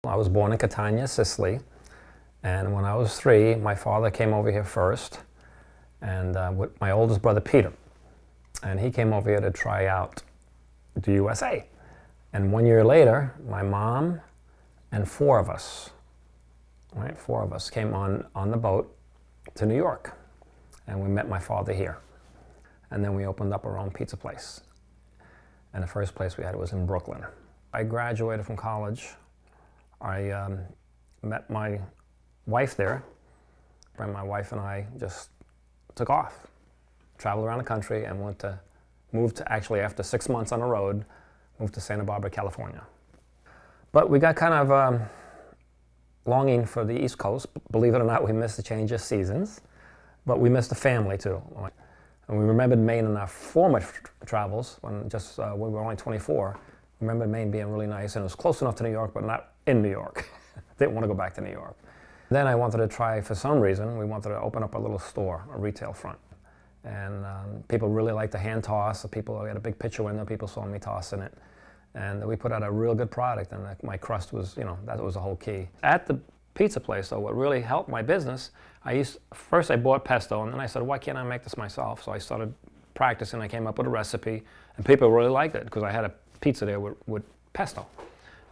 I was born in Catania, Sicily, and when I was 3, my father came over here first, and with my oldest brother Peter, and he came over here to try out the USA. And 1 year later, my mom and 4 of us, right, 4 of us came on the boat to New York, and we met my father here. And then we opened up our own pizza place. And the first place we had was in Brooklyn. I graduated from college. I met my wife there, and my wife and I just took off, traveled around the country, and moved to actually after 6 months on the road, moved to Santa Barbara, California. But we got kind of longing for the East Coast. Believe it or not, we missed the change of seasons, but we missed the family too. And we remembered Maine in our former travels, when we were only 24. We remembered Maine being really nice, and it was close enough to New York, but not in New York. Didn't want to go back to New York. Then I wanted to try, for some reason, we wanted to open up a little store, a retail front. And people really liked the hand toss. We had a big picture window, people saw me tossing it. And we put out a real good product, and my crust was, that was the whole key. At the pizza place, though, what really helped my business, first I bought pesto, and then I said, why can't I make this myself? So I started practicing, I came up with a recipe, and people really liked it, because I had a pizza there with pesto.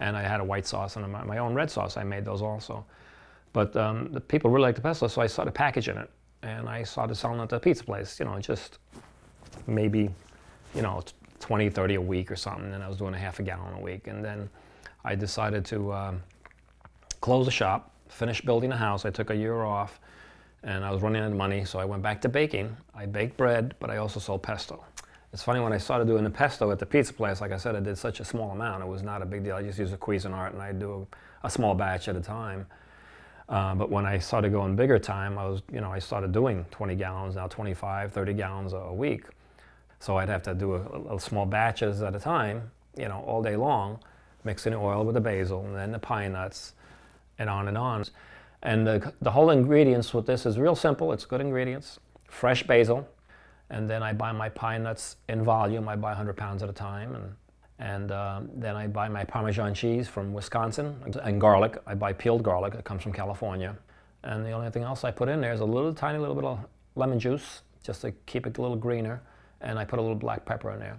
And I had a white sauce and my own red sauce, I made those also. But the people really liked the pesto, so I started packaging it. And I started selling it at the pizza place, just maybe, 20, 30 a week or something, and I was doing a half a gallon a week. And then I decided to close the shop, finish building a house. I took a year off, and I was running out of money, so I went back to baking. I baked bread, but I also sold pesto. It's funny, when I started doing the pesto at the pizza place, like I said, I did such a small amount. It was not a big deal. I just used a Cuisinart, and I'd do a small batch at a time. But when I started going bigger time, I started doing 20 gallons, now 25, 30 gallons a week. So I'd have to do a small batches at a time, all day long, mixing the oil with the basil and then the pine nuts and on and on. And the whole ingredients with this is real simple. It's good ingredients, fresh basil, and then I buy my pine nuts in volume. I buy 100 pounds at a time. And then I buy my Parmesan cheese from Wisconsin, and garlic. I buy peeled garlic. It comes from California. And the only thing else I put in there is a tiny little bit of lemon juice, just to keep it a little greener. And I put a little black pepper in there.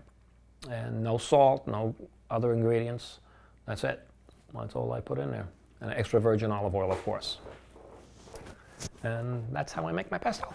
And no salt, no other ingredients. That's it. That's all I put in there. And extra virgin olive oil, of course. And that's how I make my pesto.